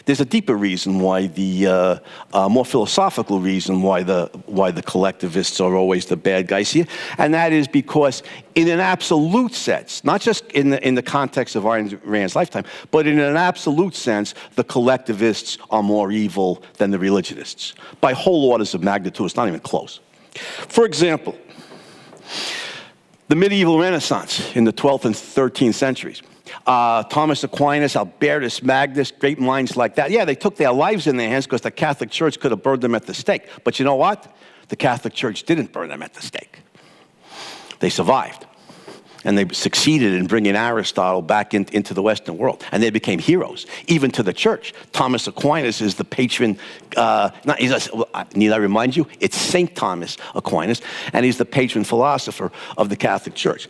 There's a deeper reason why the more philosophical reason why the collectivists are always the bad guys here, and that is because, in an absolute sense, not just in the context of Ayn Rand's lifetime, but in an absolute sense, the collectivists are more evil than the religionists by whole orders of magnitude. It's not even close. For example, the medieval Renaissance in the 12th and 13th centuries. Thomas Aquinas, Albertus Magnus, great minds like that. Yeah, they took their lives in their hands because the Catholic Church could have burned them at the stake. But you know what? The Catholic Church didn't burn them at the stake. They survived. And they succeeded in bringing Aristotle back into the Western world. And they became heroes, even to the church. Thomas Aquinas is the patron, need I remind you? It's St. Thomas Aquinas, and he's the patron philosopher of the Catholic Church.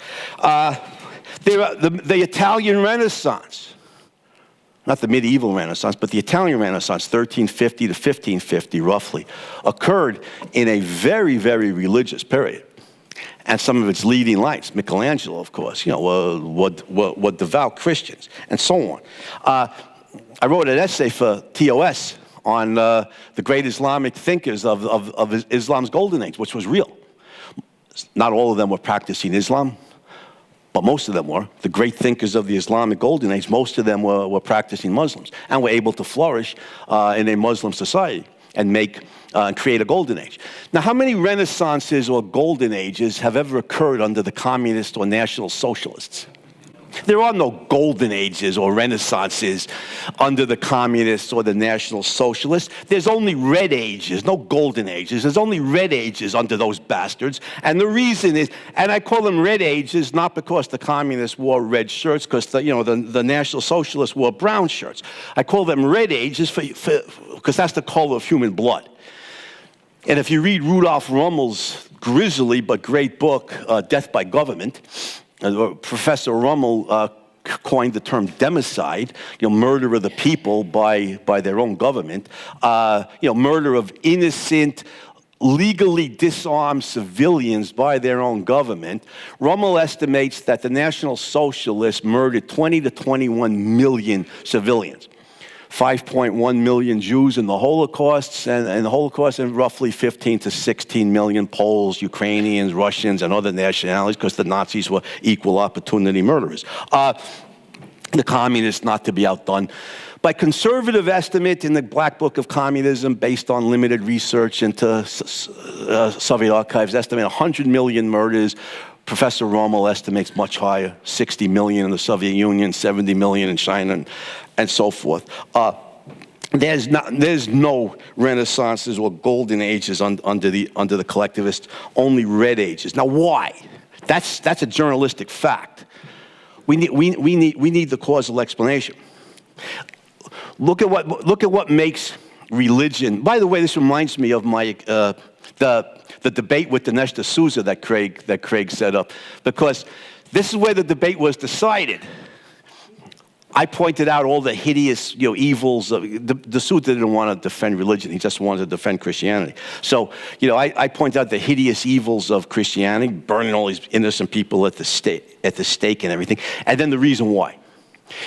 The Italian Renaissance, not the medieval Renaissance, but the Italian Renaissance, 1350 to 1550 roughly, occurred in a very, very religious period. And some of its leading lights, Michelangelo, of course, were devout Christians, and so on. I wrote an essay for TOS on the great Islamic thinkers of Islam's golden age, which was real. Not all of them were practicing Islam, but most of them were. The great thinkers of the Islamic golden age, most of them were practicing Muslims and were able to flourish in a Muslim society and create a golden age. Now, how many renaissances or golden ages have ever occurred under the communists or national socialists? There are no golden ages or renaissances under the communists or the national socialists. There's only red ages, no golden ages. There's only red ages under those bastards. And the reason is, and I call them red ages not because the communists wore red shirts, because the national socialists wore brown shirts. I call them red ages because that's the color of human blood. And if you read Rudolf Rummel's grisly but great book, Death by Government, Professor Rummel coined the term democide, murder of the people by their own government, murder of innocent, legally disarmed civilians by their own government. Rummel estimates that the National Socialists murdered 20 to 21 million civilians. 5.1 million Jews in the Holocaust, and roughly 15 to 16 million Poles, Ukrainians, Russians, and other nationalities, because the Nazis were equal opportunity murderers. The communists, not to be outdone. By conservative estimate in the Black Book of Communism, based on limited research into Soviet archives, estimate 100 million murders. Professor Rommel estimates much higher, 60 million in the Soviet Union, 70 million in China, and so forth. There's no renaissances or golden ages under the collectivists, only red ages. Now, why? That's a journalistic fact. We need the causal explanation. Look at what makes religion. By the way, this reminds me of my the debate with Dinesh D'Souza that Craig set up, because this is where the debate was decided. I pointed out all the hideous, evils. D'Souza didn't want to defend religion; he just wanted to defend Christianity. So, I point out the hideous evils of Christianity, burning all these innocent people at the stake and everything, and then the reason why.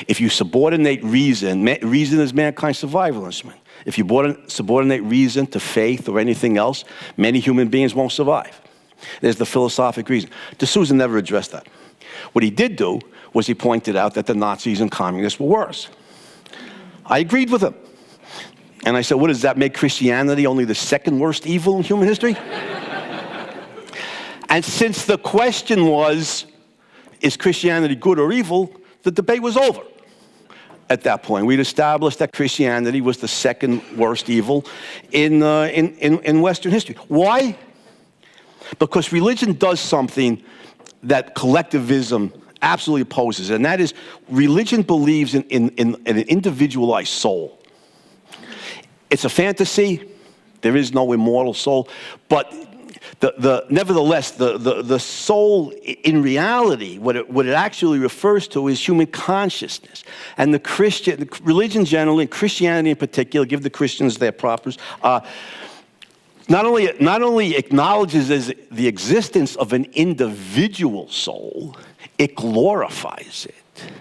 If you subordinate reason is mankind's survival instrument. If you subordinate reason to faith or anything else, many human beings won't survive. There's the philosophic reason. D'Souza never addressed that. What he did do was he pointed out that the Nazis and communists were worse. I agreed with him. And I said, what does that make Christianity only the second worst evil in human history? And since the question was, is Christianity good or evil, the debate was over. At that point, we'd established that Christianity was the second worst evil in Western history. Why? Because religion does something that collectivism absolutely opposes, and that is religion believes in an individualized soul. It's a fantasy. There is no immortal soul, but nevertheless, the soul in reality, what it actually refers to is human consciousness. And the religion generally, and Christianity in particular, give the Christians their propers, not only acknowledges the existence of an individual soul, it glorifies it.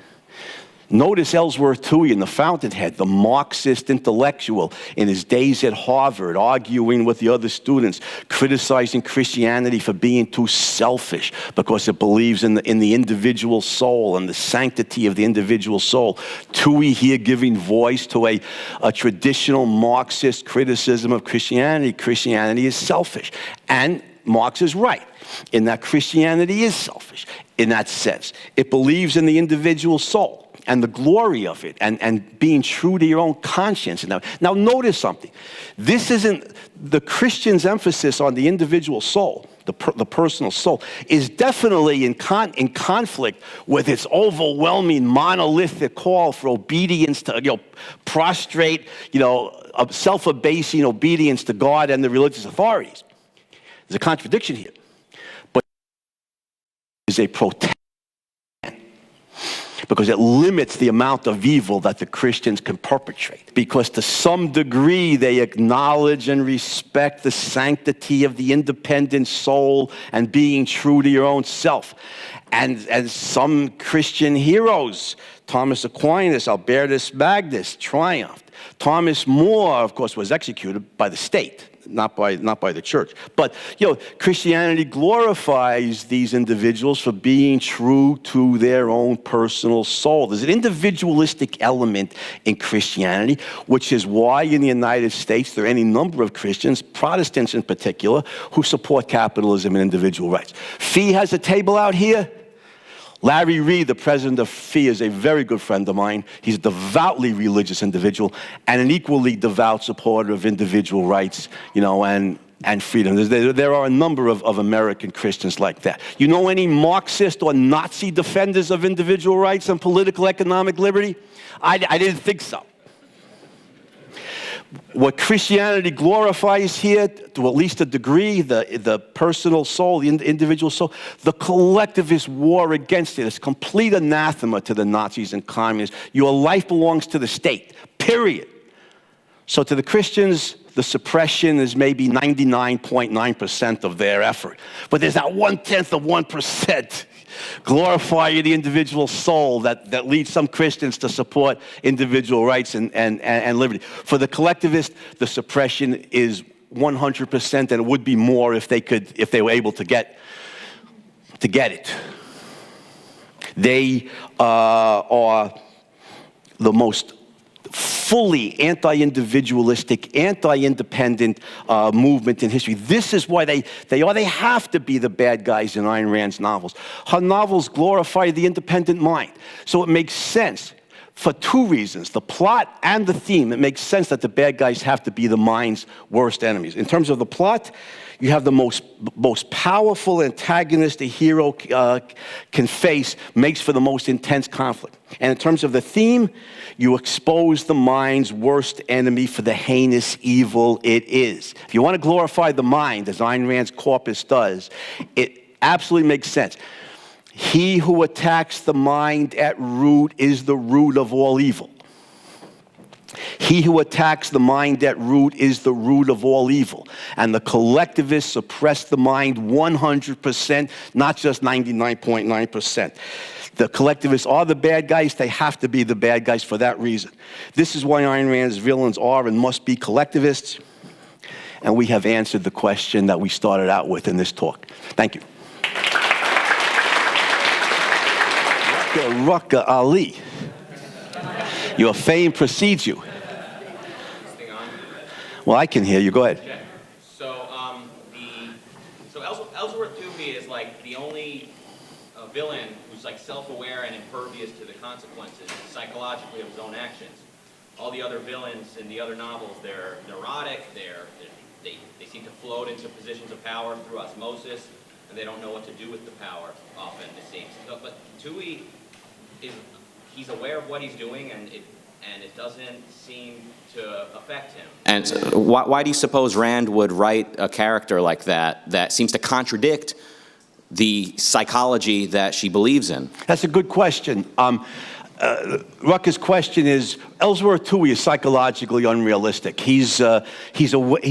Notice Ellsworth Toohey in the Fountainhead, the Marxist intellectual in his days at Harvard, arguing with the other students, criticizing Christianity for being too selfish because it believes in the individual soul and the sanctity of the individual soul. Toohey here giving voice to a traditional Marxist criticism of Christianity. Christianity is selfish. And Marx is right in that Christianity is selfish in that sense. It believes in the individual soul and the glory of it, and being true to your own conscience. Now notice something. This isn't, the Christian's emphasis on the individual soul, the personal soul, is definitely in conflict with its overwhelming monolithic call for obedience to, prostrate, self-abasing obedience to God and the religious authorities. There's a contradiction here. But it is a protest, because it limits the amount of evil that the Christians can perpetrate. Because to some degree, they acknowledge and respect the sanctity of the independent soul and being true to your own self. And some Christian heroes, Thomas Aquinas, Albertus Magnus, triumphed. Thomas More, of course, was executed by the state, not by the church. But, Christianity glorifies these individuals for being true to their own personal soul. There's an individualistic element in Christianity, which is why in the United States there are any number of Christians, Protestants in particular, who support capitalism and individual rights. FEE has a table out here. Larry Reed, the president of FEE, is a very good friend of mine. He's a devoutly religious individual and an equally devout supporter of individual rights, and freedom. There are a number of American Christians like that. You know any Marxist or Nazi defenders of individual rights and political economic liberty? I didn't think so. What Christianity glorifies here, to at least a degree, the personal soul, the individual soul, the collectivist war against it is complete anathema to the Nazis and communists. Your life belongs to the state, period. So to the Christians, the suppression is maybe 99.9% of their effort. But there's that 1/10 of 1%. Glorify the individual soul that leads some Christians to support individual rights and liberty. For the collectivist, the suppression is 100%, and it would be more if they were able to get it. They are the most fully anti-individualistic, anti-independent movement in history. This is why they have to be the bad guys in Ayn Rand's novels. Her novels glorify the independent mind. So it makes sense for two reasons, the plot and the theme. It makes sense that the bad guys have to be the mind's worst enemies. In terms of the plot, you have the most powerful antagonist a hero can face, makes for the most intense conflict. And in terms of the theme, you expose the mind's worst enemy for the heinous evil it is. If you want to glorify the mind, as Ayn Rand's corpus does, it absolutely makes sense. He who attacks the mind at root is the root of all evil. He who attacks the mind at root is the root of all evil. And the collectivists suppress the mind 100%, not just 99.9%. The collectivists are the bad guys. They have to be the bad guys for that reason. This is why Ayn Rand's villains are and must be collectivists. And we have answered the question that we started out with in this talk. Thank you. Rucka Ali. Your fame precedes you. Well, I can hear you. Go ahead. Okay. So Ellsworth Toohey is like the only villain who's like self-aware and impervious to the consequences psychologically of his own actions. All the other villains in the other novels, they're neurotic. They seem to float into positions of power through osmosis, and they don't know what to do with the power. Often it seems. But Toohey he's aware of what he's doing, and it doesn't seem to affect him. And why do you suppose Rand would write a character like that seems to contradict the psychology that she believes in? That's a good question. Rucker's question is, Ellsworth Toohey is psychologically unrealistic. He's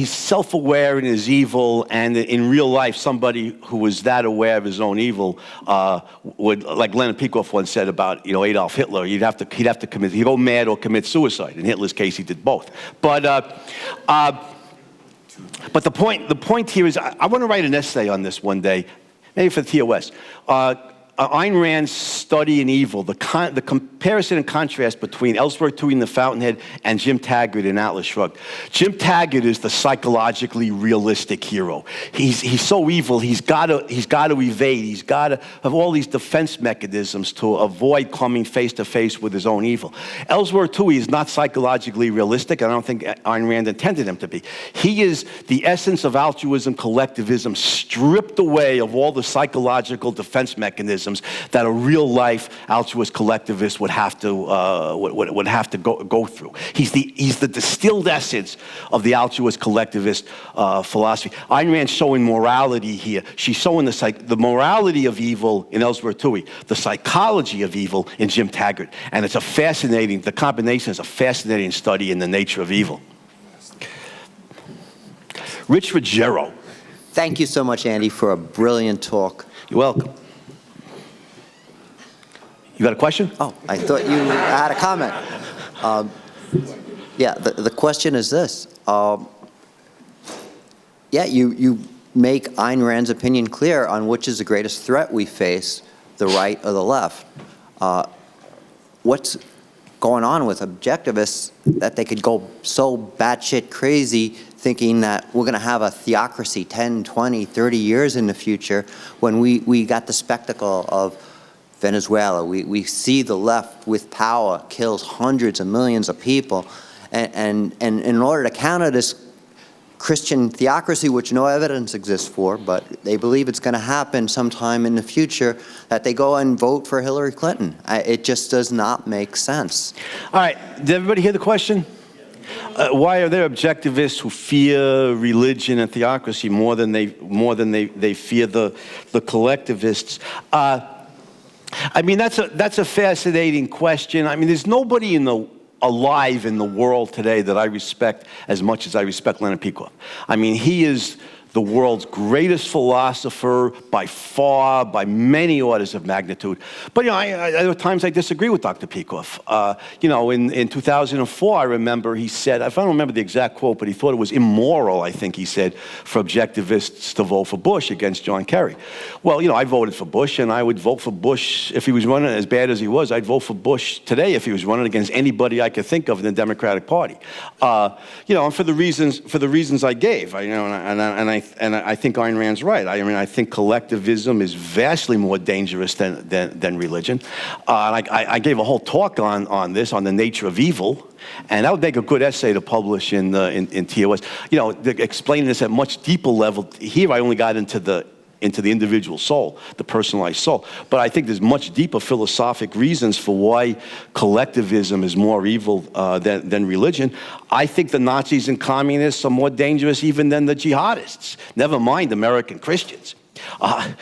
self-aware in his evil, and in real life, somebody who was that aware of his own evil would, like Leonard Peikoff once said about Adolf Hitler, he'd go mad or commit suicide. In Hitler's case, he did both. But the point here is, I want to write an essay on this one day, maybe for the TOS. Ayn Rand's study in evil, the comparison and contrast between Ellsworth Toohey in the Fountainhead and Jim Taggart in Atlas Shrugged. Jim Taggart is the psychologically realistic hero. He's so evil, he's got to evade, he's got to have all these defense mechanisms to avoid coming face to face with his own evil. Ellsworth Toohey is not psychologically realistic, and I don't think Ayn Rand intended him to be. He is the essence of altruism, collectivism, stripped away of all the psychological defense mechanisms that a real-life altruist collectivist would have to go through. He's the distilled essence of the altruist collectivist philosophy. Ayn Rand's showing morality here. She's showing the morality of evil in Ellsworth Toohey, the psychology of evil in Jim Taggart, and the combination is a fascinating study in the nature of evil. Rich Ruggiero. Thank you so much, Andy, for a brilliant talk. You're welcome. You got a question? Oh, I thought you had a comment. Yeah, the question is this. Yeah, you make Ayn Rand's opinion clear on which is the greatest threat we face, the right or the left. What's going on with objectivists that they could go so batshit crazy thinking that we're going to have a theocracy 10, 20, 30 years in the future when we got the spectacle of Venezuela. We see the left with power kills hundreds of millions of people, and in order to counter this Christian theocracy, which no evidence exists for, but they believe it's going to happen sometime in the future, that they go and vote for Hillary Clinton. It just does not make sense. All right, did everybody hear the question? Why are there objectivists who fear religion and theocracy more than they fear the collectivists? I mean, that's a fascinating question. I mean, there's nobody alive in the world today that I respect as much as I respect Leonard Peikoff. I mean, he is the world's greatest philosopher by far, by many orders of magnitude. But, there are times I disagree with Dr. Peikoff. In 2004, I remember he said, I don't remember the exact quote, but he thought it was immoral, I think he said, for objectivists to vote for Bush against John Kerry. Well, I voted for Bush, and I would vote for Bush if he was running as bad as he was. I'd vote for Bush today if he was running against anybody I could think of in the Democratic Party. And for the reasons I gave, and I think Ayn Rand's right. I think collectivism is vastly more dangerous than religion. I gave a whole talk on this, on the nature of evil, and that would make a good essay to publish in TOS. Explaining this at much deeper level. Here I only got into the individual soul, the personalized soul. But I think there's much deeper philosophic reasons for why collectivism is more evil than religion. I think the Nazis and communists are more dangerous even than the jihadists, never mind American Christians. I'm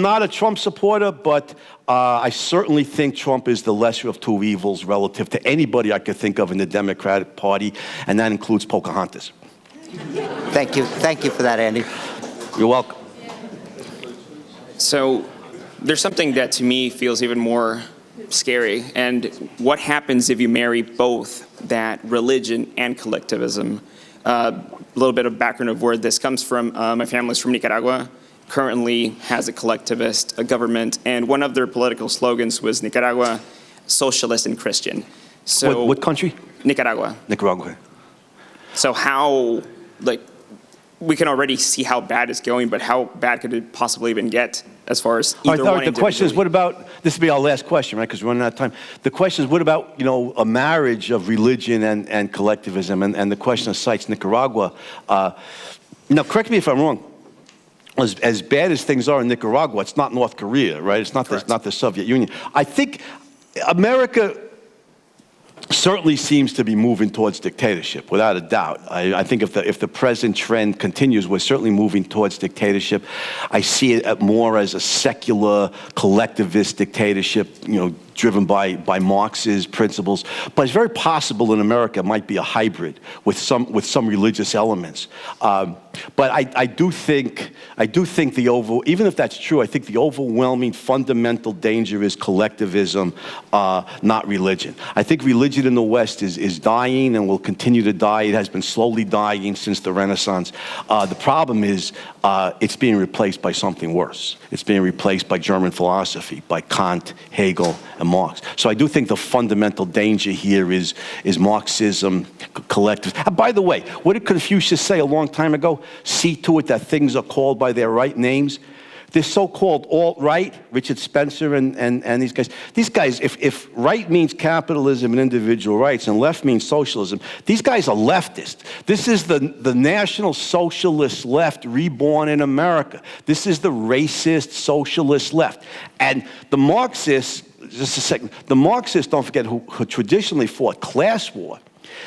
not a Trump supporter, but I certainly think Trump is the lesser of two evils relative to anybody I could think of in the Democratic Party, and that includes Pocahontas. Thank you for that, Andy. You're welcome. So there's something that to me feels even more scary, and what happens if you marry both that religion and collectivism? A little bit of background of where this comes from. My family's from Nicaragua, currently has a collectivist government, and one of their political slogans was Nicaragua, socialist and Christian. So what country? Nicaragua. Nicaragua. So how, we can already see how bad it's going, but how bad could it possibly even get as far as either one? The question is, what about, this will be our last question, right, because we're running out of time. The question is, what about, a marriage of religion and collectivism? And the question cites Nicaragua. Now, correct me if I'm wrong. As bad as things are in Nicaragua, it's not North Korea, right? It's not the Soviet Union. I think America certainly seems to be moving towards dictatorship, without a doubt. I think if the present trend continues, we're certainly moving towards dictatorship. I see it more as a secular, collectivist dictatorship, driven by Marx's principles. But it's very possible in America it might be a hybrid with some religious elements. But I do think even if that's true, I think the overwhelming fundamental danger is collectivism, not religion. I think religion in the West is dying and will continue to die. It has been slowly dying since the Renaissance. The problem is it's being replaced by something worse. It's being replaced by German philosophy, by Kant, Hegel, and Marx. So I do think the fundamental danger here is Marxism, collectivism. And by the way, what did Confucius say a long time ago? See to it that things are called by their right names. This so-called alt-right, Richard Spencer and these guys, if right means capitalism and individual rights and left means socialism, these guys are leftist. This is the National Socialist left reborn in America. This is the racist socialist left. And the Marxists, just a second, the Marxists, don't forget, who traditionally fought class war.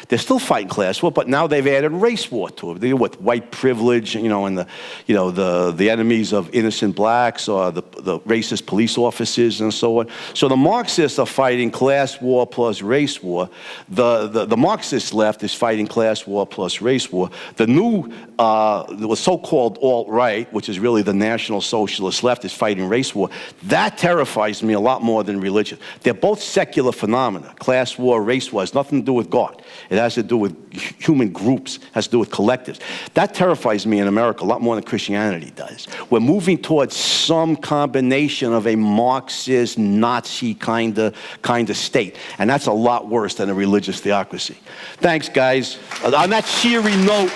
They're still fighting class war, but now they've added race war to it. They deal with white privilege, and the enemies of innocent blacks or the racist police officers and so on. So the Marxists are fighting class war plus race war. The Marxist left is fighting class war plus race war. The new, the so-called alt-right, which is really the National Socialist left, is fighting race war. That terrifies me a lot more than religion. They're both secular phenomena. Class war, race war has nothing to do with God. It has to do with human groups, has to do with collectives. That terrifies me in America a lot more than Christianity does. We're moving towards some combination of a Marxist, Nazi kind of state. And that's a lot worse than a religious theocracy. Thanks, guys. On that cheery note,